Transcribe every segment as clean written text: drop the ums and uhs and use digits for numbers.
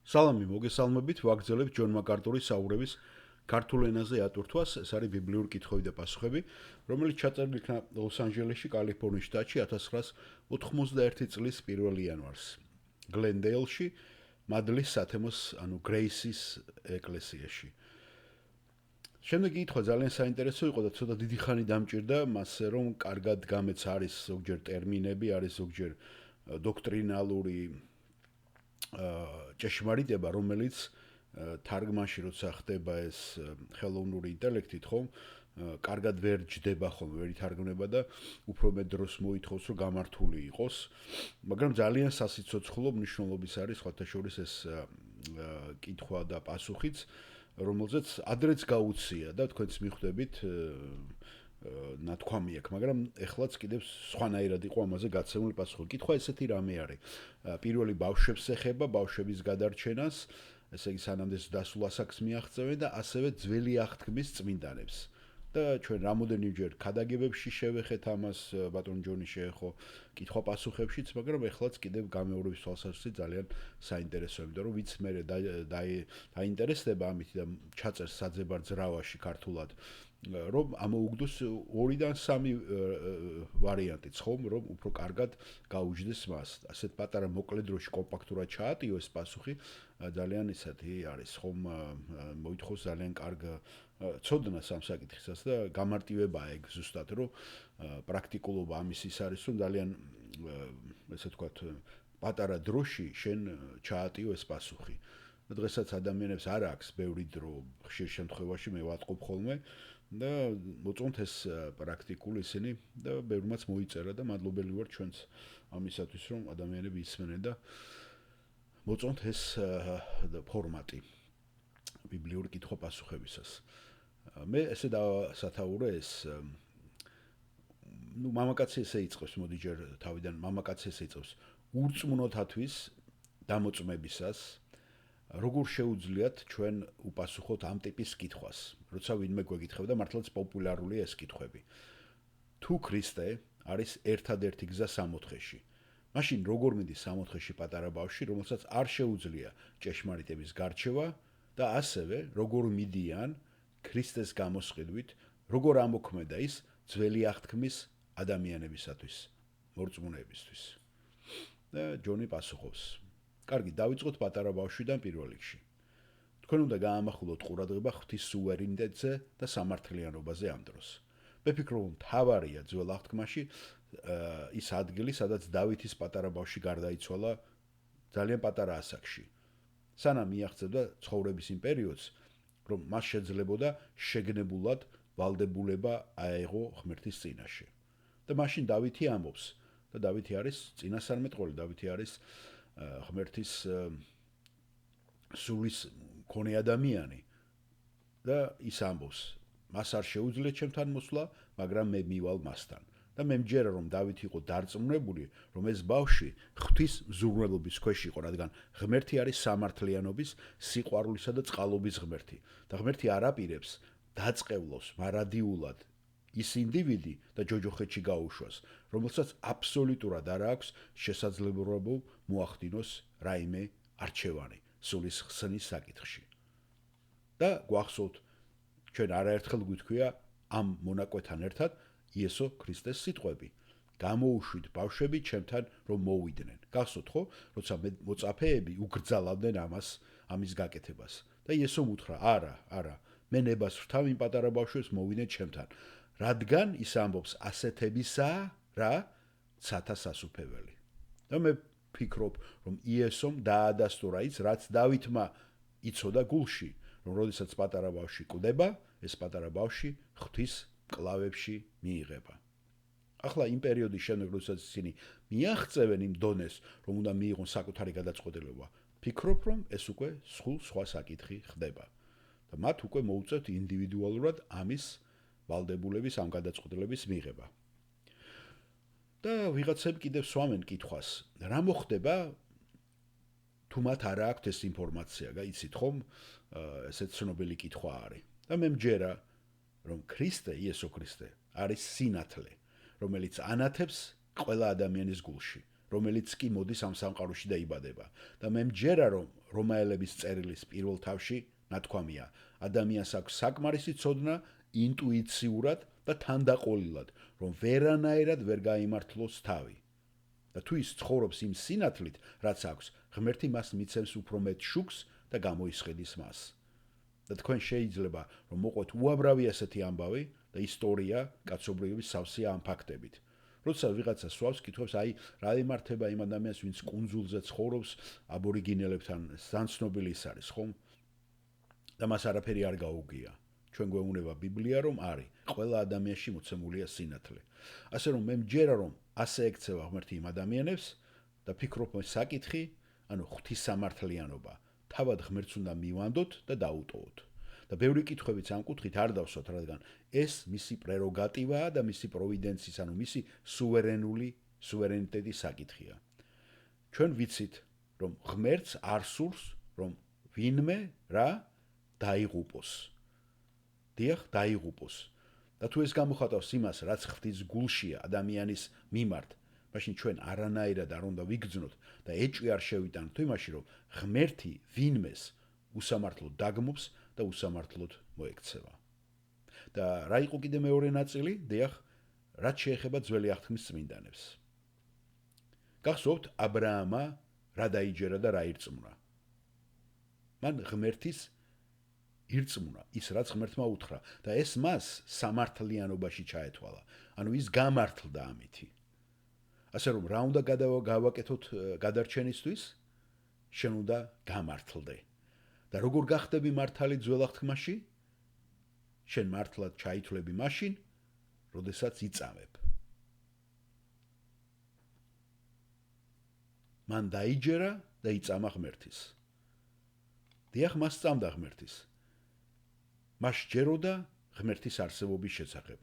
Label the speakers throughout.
Speaker 1: სალამი მოგესალმებით, ვაგრძელებთ ჯონ მაკარტურის საუბრების ქართულ ენაზე ატვირთვას, ეს არის ბიბლიური კითხვები და პასუხები, რომელიც ჩაწერილი იქნა ლოს-ანჯელესში, კალიფორნიის შტატში 1991 წლის 1 იანვარს. გლენდეილში, მადლის სათემოს, ანუ გრეისის ეკლესიაში. შემდეგი კითხვა ძალიან საინტერესო იყო და ცოტა დიდი ხანი დამჭირდა, მასე რომ კარგად გამეც არის ზოგჯერ ტერმინები, არის ზოგჯერ დოქტრინალური ჭეშმარიტება, რომელიც თარგმანში როცა ხდება ეს ხელოვნური ინტელექტით, ხომ, კარგად ვერ ჯდება ხოლმე, ვერ ითარგმნება და უფრო მეტ დროს მოითხოვს, რომ გამართული იყოს, მაგრამ ძალიან სასიცოცხლო მნიშვნელობის არის სხვათა შორის ეს კითხვა და პასუხიც, რომელზეც ადრეც გაუცია და თქვენც მიხვდებით ნათქვამი აქვს, მაგრამ ეხლაც კიდევ სხვანაირად იყო ამაზე გაცემული პასუხი. კითხვა ესეთი რამე არის. პირველი ბავშვებს ეხება, ბავშვების გადარჩენას, ესე იგი სანამდე დასულ ასაკს მიაღწევენ და ასევე ძველი აღთქმის წმინდანებს. და ჩვენ რამოდენიმეჯერ ქადაგებებში შევეხეთ ამას, ბატონ ჯონი შეეხო კითხვა-პასუხებშიც, მაგრამ ეხლაც კიდევ გამეორების თვალსაზრისით ძალიან საინტერესოა, იმიტომ რომ ვიც მე დაინტერესდება ამით და ჩაწერს საძებარ ძრავაში ქართულად, რომ ამოუგდოს 2-დან 3 ვარიანტიც, ხომ, რომ უფრო კარგად გაუჯდეს მას. ასეთ პატარა მოკლე დროში კომპაქტურად ჩაატიოს პასუხი, ძალიან ისეთი არის, ხომ, მოითხოვს ძალიან კარგ ცოდნას ამ საკითხისას და გამარტივებაა ეგ ზუსტად, რომ პრაქტიკულობა ამის ის არის, რომ ძალიან ესე ვთქვათ, პატარა დროში შენ ჩაატიო ეს პასუხი. და დღესაც ადამიანებს არ აქვს ბევრი დრო, ხშირ შემთხვევაში მე ვატყობ ხოლმე და მოწონთ ეს პრაქტიკული ისინი და ბევრმაც მოიწერა და მადლობელი ვარ ჩვენც ამისათვის, რომ ადამიანები ისმენენ და მოწონთ ეს ფორმატი ბიბლიური კითხვა-პასუხებისას. მე ესე დავსათაურე ეს მამაკაცი ესე იწყებს, მოდი ჯერ თავიდან მამაკაცი ესე იწყებს ურწმუნოთათვის დამოწმებისას, როგორ შეუძლიათ ჩვენ უპასუხოთ ამ ტიპის კითხვას, როცა ვინმე გვეკითხება და მართლაც პოპულარულია ეს კითხვები. თუ ქრისტე არის ერთადერთი გზა სამოთხეში, მაშინ როგორ მიდის სამოთხეში პატარა ბავშვი, რომელსაც არ შეუძლია ჭეშმარიტების გარჩევა და ასევე როგორ მიდიან ქრისტეს გამოსყიდვით, როგორ ამოქმედა ის ძველი აღთქმის ადამიანებისათვის, მორწმუნეებისთვის. და ჯონი პასუხობს. კარგი, დავიწყოთ პატარა ბავშვიდან პირველ რიგში. თქვენ უნდა გაამახვილოთ ყურადღება ღვთის სუვერენიტეტზე და სამართლიანობაზე ამ დროს. მე ვფიქრობ, რომ მთავარია ძველ აღთქმაში ის ადგილი, სადაც დავითის პატარა ბავშვი გარდაიცვალა ძალიან პატარა ასაკში. სანამ მიაღწევდა ცხოვრების იმ პერიოდს, რომ მას შეძლებოდა შეგნებულად ვალდებულება აეღო ღმერთის წინაშე. და მაშინ დავითი ამბობს, და დავითი არის წინასწარმეტყველი, დავითი არის ღმერთის სულის მქონე ადამიანი და ის ამბობს, მას არ შეუძლია ჩემთან მოსვლა, მაგრამ მე მივალ მასთან. და მე მჯერა, რომ დავითი იყო დარწმუნებული, რომ ეს ბავშვი ღვთის მზრუნველობის ქვეშ იყო, რადგან ღმერთი არის სამართლიანობის, სიყვარულისა და წყალობის ღმერთი. და ღმერთი არ აპირებს დაწყევლოს მარადიულად ის ინდივიდი და ჯოჯოხეთში გაუშვას, რომელსაც აბსოლუტურად არ აქვს შესაძლებლობა მოახდინოს რაიმე არჩევანი სულის ხსნის საკითხში. და გვახსოვთ, ჩვენ არაერთხელ გვითქვია ამ მონაკვეთთან ერთად იესო ქრისტეს სიტყვები. გამოუშვით ბავშვები ჩემთან, რომ მოვიდნენ. გახსოვთ ხო, როცა მოწაფეები უგრძალავდნენ ამის გაკეთებას. და იესომ უთხრა, არა, მე ნებას ვრთავ იმ პატარა ბავშვებს მოვიდნენ ჩემთან. რადგან ის ამბობს ასეთებისა, რა, ცათა სასუფეველი. და მე ვფიქრობ, რომ იესომ დაადასტურა ის, რაც დავითმა იცოდა გულში, რომ როდესაც პატარა ბავშვი კვდება, ეს პატარა ბავშვი ღვთის მკლავებში მიიღება. ახლა იმ პერიოდის შემდეგ, როდესაც ისინი მიაღწევენ იმ დონეს, რომ უნდა მიიღონ საკუთარი გადაწყვეტილება, ვფიქრობ, რომ ეს უკვე სხვა საკითხი ხდება. და მათ უკვე მოუწევთ ინდივიდუალურად ამის ვალდებულების ამ გადაწყვეტილების მიღება. და ვიღაცები კიდევ სვამენ კითხვას, რა მოხდება თუ მათ არ აქვთ ეს ინფორმაცია, გაიცით ხომ? ესეც ცნობილი კითხვა არის. და მე მჯერა, რომ ქრისტე, იესო ქრისტე არის სინათლე, რომელიც ანათებს ყველა ადამიანის გულში, რომელიც კი მოდის ამ სამყაროში და იბადება. და მე მჯერა რომ რომაელების წერილის პირველ თავში ნათქვამია, ადამიანს აქვს საკმარისი ცოდნა ინტუიციურად და თანდაყოლილად, რომ ვერანაირად ვერ გაიმართლოს თავი. და თუ ის ცხოვრობს იმ სინათლით, რაც აქვს, ღმერთი მას მიცემს უფრო მეტ შუქს და გამოისყიდის მას. და თქვენ შეიძლება რომ მოყვეთ უამრავი ასეთი ამბავი და ისტორია კაცობრიობის სავსეა ამ ფაქტებით. როცა ვიღაცა სვავს კითხავს, აი, რა იმართება იმ ადამიანს, ვინც კუნძულზე ცხოვრობს, აბორიგინელებთან ზანცნობილი ის არის, ხომ? და მას არაფერი არ გაუგია. ჩვენ გვეუბნება ბიბლია, რომ არის, ყველა ადამიანში მოცემულია სინათლე. ასე რომ მე მჯერა რომ ასე ექცევა ღმერთი იმ ადამიანებს და ფიქრობ მე საკითხი, ანუ ღვთისამართლიანობა, თავად ღმერთს უნდა მივანდოთ და დაუტოვოთ. და ბევრი კითხვებიც ამ კუთხით არ დავსვათ, რადგან ეს მისი პრეროგატივაა და მისი პროვიდენციის, ანუ მისი სუვერენიტეტის საკითხია. ჩვენ ვიცით, რომ ღმერთს არ სურს, რომ ვინმე რა დაიღუპოს. დიახ, დაიღუპოს. და თუ ეს გამოხატავს იმას, რაც ღვთის გულშია ადამიანის მიმართ, მაშინ ჩვენ არანაირად არ უნდა ვიგრძნოთ და ეჭვი არ შევიტანოთ იმაში, რომ ღმერთი ვინმეს უსამართლოდ დაგმობს და უსამართლოდ მოექცევა. და რა იყო კიდე მეორე ნაწილი? დიახ, რაც შეეხება ძველი აღთქმის წმინდანებს. გახსოვთ ა ブラ ამმა რა დაიჯერა და რა ირწმუნა. მან ღმერთის ირწმუნა ის რაც ღმერთმა უთხრა და ეს მას სამართლიანობაში ჩაეთვალა. ანუ ის გამართლდა ამითი. ასე რომ რა უნდა გავაკეთოთ გადარჩენისთვის? შენ უნდა გამართლდე. და როგორ გახდები მართალი ძველ აღთქმაში? შენ მართლად ჩაითვლები მაშინ, როდესაც იწამებ. მან დაიჯერა და იწამა ღმერთის. დიახ, მას წამდა ღმერთის. მას ჯეროდა ღმერთის არსებობის შესახებ.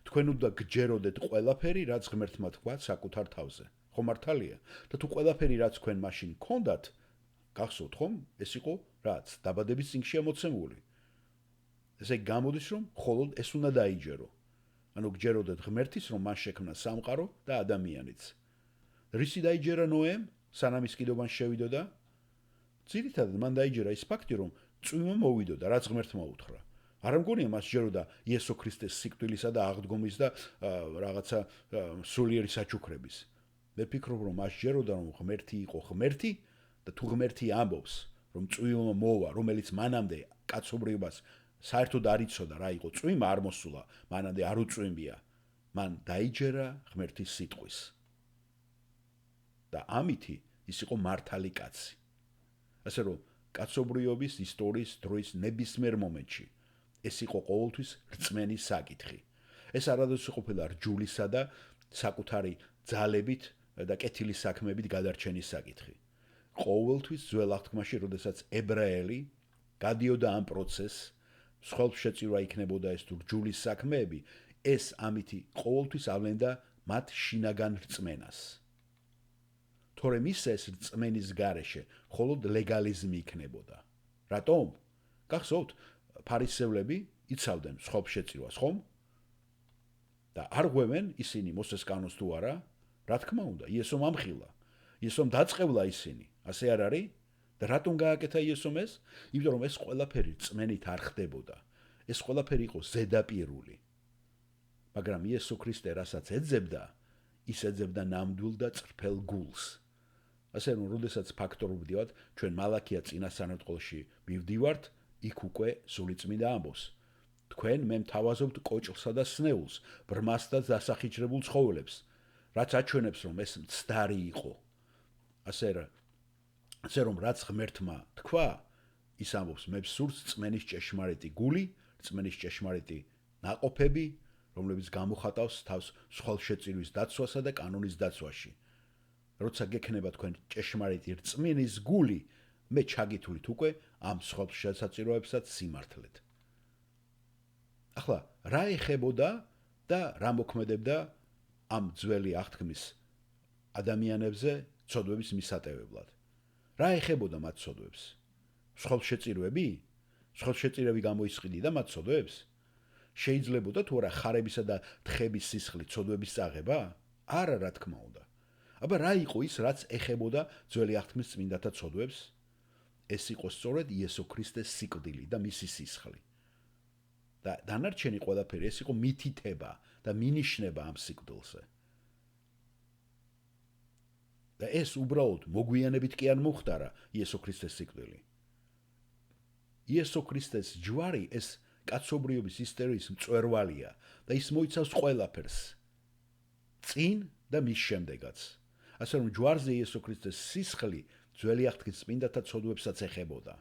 Speaker 1: თქვენ უნდა გჯეროდეთ ყველაფერი, რაც ღმერთმა თქვა საკუთარ თავზე. ხო მართალია? და თუ ყველაფერი, რაც თქვენ მაშინ გქონდათ, გახსოვთ ხომ? ეს იყო რაც დაბადების წინგშია მოცემული. ესე გამოდის, რომ მხოლოდ ეს უნდა დაიჯერო. ანუ გჯეროდეთ ღმერთის, რომ მას შექმნა სამყარო და ადამიანიც. რისი დაიჯერა ნოემ, სანამ ის კიდობან შევიდოდა? ძირითადად მან დაიჯერა ის ფაქტი, რომ წვიმა მოვიდოდა, რაც ღმერთმა უთხრა. არ მგონია მას ჯეროდა იესო ქრისტეს სიკვდილისა და აღდგომის და რაღაცა სულიერი საჩუქრების. მე ფიქრობ, რომ მას ჯეროდა, რომ ღმერთი იყო ღმერთი და თუ ღმერთი ამბობს, რომ წვიმა მოვა, რომელიც მანამდე კაცობრიობას საერთოდ არ იცოდა რა იყო წვიმა, არ მოსულა, მანამდე არ უწვიმია. მან დაიჯერა ღმერთის სიტყვის. და ამითი ის იყო მართალი კაცი. ასე რომ კაცობრიობის ისტორიის დროის ნებისმიერ მომენტში ეს იყო ყოველთვის რწმენის საკითხი. ეს არადოს ყოფილა რჯულისა და საკუთარი ძალებით და კეთილი საქმეებით გადარჩენის საკითხი. ყოველთვის ძველ აღთქმაში, როდესაც ებრაელი გადიოდა ამ პროცესს, მსხვერპლშეწირვა იქნებოდა ეს თუ რჯულის საქმეები, ეს ამითი ყოველთვის ავლენდა მათ შინაგან რწმენას. თორემ ის ეს რწმენის გარეშე მხოლოდ ლეგალიზმი იქნებოდა. რატომ? გახსოვთ, ფარისევლები იცავდნენ მსხვერპლშეწირვას, ხომ? და არ ღვევენ ისინი მოსეს კანონს თუ არა? რა თქმა უნდა, იესომ ამხილა. იესომ დაწყევლა ისინი. ასე არ არის? და რატომ გააკეთა იესომ ეს? იმიტომ რომ ეს ყველაფერი რწმენით არ ხდებოდა. ეს ყველაფერი იყო ზედაპირული. მაგრამ იესო ქრისტე რასაც ეძებდა, ის ეძებდა ნამდვილ და წრფელ გულს. ასე რომ, როდესაც ფაქტორობდივართ, ჩვენ მალაქია წინასწარმეტყველში მივდივართ, იქ უკვე სულიწმინდა ამბობს. თქვენ მე მთავაზობთ კოჭლსა და სნეულს, ბრმას და დასახიჩრებულ ცხოველებს, რაც აჩვენებს, რომ ეს მცდარი იყო. ასე რომ, რაც ღმერთმა თქვა, ის ამბობს, მე ვსურს რწმენის ჭეშმარიტი გული, რწმენის ჭეშმარიტი ნაყოფები, რომლებიც გამოხატავს თავს სხვალშეწირვის დაცვასა და კანონის დაცვაში. როცა გექნება თქვენ ჭეშმარიტი რწმენის გული, მე ჩაგითვლით უკვე ამ სხვალშეწიროებსაც სიმართლედ. ახლა რა ეხებოდა და რა მოქმედებდა ამ ძველი აღთქმის ადამიანებზე ცოდვების მისატევებლად? რა ეხებოდა მათ ცოდვებს? სხვალშეწიროები? სხვალშეწირები გამოისყიდიდა მათ ცოდვებს? შეიძლებოდა თუ არა ხარებისა და თხების სისხლით ცოდვების წაღება? არა, რა თქმა უნდა. აბა რა იყო ის, რაც ეხებოდა ძველი აღთქმის წმინდათა ცოდვებს? ეს იყო სწორედ იესო ქრისტეს სიკვდილი და მისი სისხლი. და დანარჩენი ყველაფერი ეს იყო მითითება და მინიშნება ამ სიკვდილზე. და ეს უბრალოდ მოგვიანებით კი არ მოხდარა იესო ქრისტეს სიკვდილი. იესო ქრისტეს ჯვარი ეს კაცობრიობის ისტორიის მწვერვალია და ის მოიცავს ყველაფერს. წინ და მის შემდეგაც. ასე რომ ჯვარზე იესო ქრისტეს სისხლი ძველი აღთქმის წმინდათა ცოდვებსაც ეხებოდა.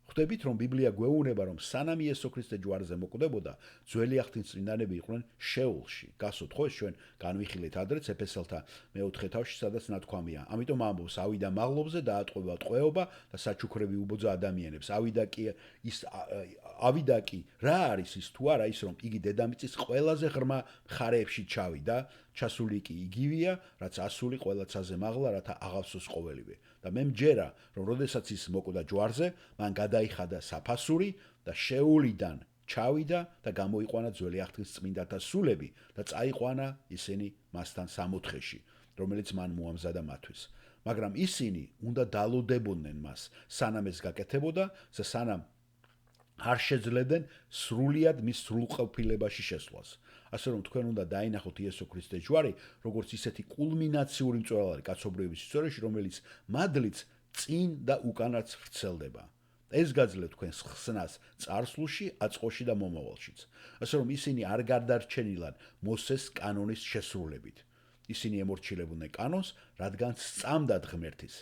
Speaker 1: ხვდებით, რომ ბიბლია გვეუბნება, რომ სანამ იესო ქრისტე ჯვარზე მოკვდებოდა, ძველი აღთქმის წმინდანები იყვნენ შეულში. გასვოთ ხო ეს ჩვენ განვიხილეთ ადრეც ეფესელთა მე-4 თავში, სადაც ნათქვამია. ამიტომ ამბობს, ავიდა მაღლობზე და ატყვევა ტყვეობა და საჩუქრები უბოძა ადამიანებს. ავიდა კი რა არის ის თუ არა ის, რომ იგი დედამიწის ყველაზე ღრმა მხარეებში ჩავიდა, ჩასული კი იგივეა, რაც ასული ყველა ცაზე მაღლა, რათა აღავსოს ყოველივე. და მე მჯერა, რომ როდესაც ის მოკვდა ჯვარზე, მან გადაიხადა საფასური და შეულიდან ჩავიდა და გამოიყვანა ძველი აღთქმის წმინდათა სულები და წაიყვანა ისინი მასთან სამოთხეში, რომელიც მან მოამზადა მათთვის. მაგრამ ისინი უნდა დალოდებოდნენ მას, სანამ ეს გაკეთებოდა და სანამ არ შეძლებდნენ სრულიად მის სრულყოფილებაში შესვლას. ასე რომ თქვენ უნდა დაინახოთ იესო ქრისტეს ჯვარი, როგორც ისეთი კულმინაციური მწვერვალი კაცობრიობის ისტორიაში, რომელიც მადლით წინ და უკანაც ვრცელდება. ეს გაძლევთ თქვენს ხსნას წარსულში, აწყოში და მომავალშიც. ასე რომ ისინი არ გარდარჩენილან მოსეს კანონის შესრულებით. ისინი ემორჩილებოდნენ კანონს, რადგან სწამდათ ღმერთის,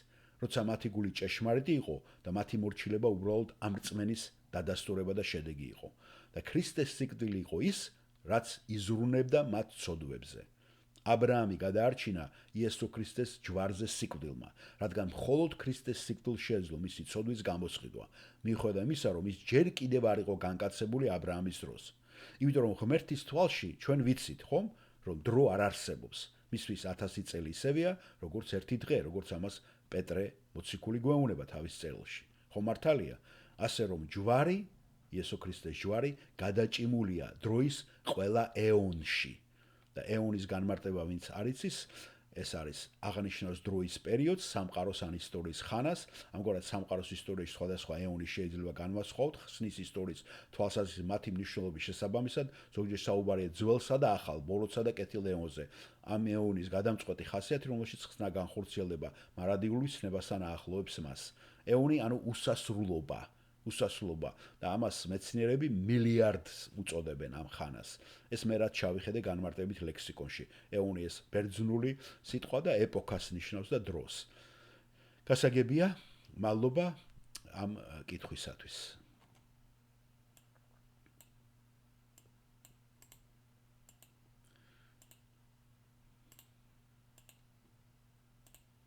Speaker 1: როცა მათი გული ჭეშმარიტი იყო და მათი მორჩილება უბრალოდ ამ რწმენის დადასტურება და შედეგი იყო. და ქრისტეს სიკვდილი იყო ის, რაც იზრუნებდა მათ ცოდვებზე. აბრაამი გადაარჩინა იესო ქრისტეს ჯვარზე სიკვდილმა, რადგან მხოლოდ ქრისტეს სიკვდილს შეეძლო მისი ცოდვის გამოსყიდვა, მიუხედავად იმისა, რომ ის ჯერ კიდევ არ იყო განკაცებული აბრაამის დროს. იმიტომ რომ ღმერთის თვალში ჩვენ ვიცით, ხომ, რომ დრო არ არსებობს. მისთვის 1000 წელი ისევეა, როგორც ერთი დღე, როგორც ამას პეტრე მოციქული გვეუბნება თავის წერილში. ხომ მართალია? ასე რომ ჯვარი, იესო ქრისტეს ჯვარი გადაჭიმულია დროის ყველა ეონში. და ეონის განმარტება ვინც არ იცის, ეს არის აღნიშნავს დროის პერიოდს, სამყაროს ან ისტორიის ხანას. ამგვარად სამყაროს ისტორიაში სხვადასხვა ეონი შეიძლება განვასხვაოთ, ხსნის ისტორიის თვალსაზრისით მათი მნიშვნელობის შესაბამისად, ზოგჯერ საუბარია ძველსა და ახალ, ბოლოთსა და კეთილ ეონზე. ამ ეონის გადამწყვეტი ხასიათი, რომელშიც ხსნა განხორციელდება მარადიული ცნებასთან აახლოვებს მას. ეონი ანუ უსასრულობა და ამას მეცნიერები მილიარდს უწოდებენ ამ ხანას. ეს მე რაც ჩავიხედე განმარტებით ლექსიკონში. ეონი ეს ბერძნული სიტყვა და ეპოქას ნიშნავს და დროს. გასაგებია, მადლობა ამ კითხვისათვის.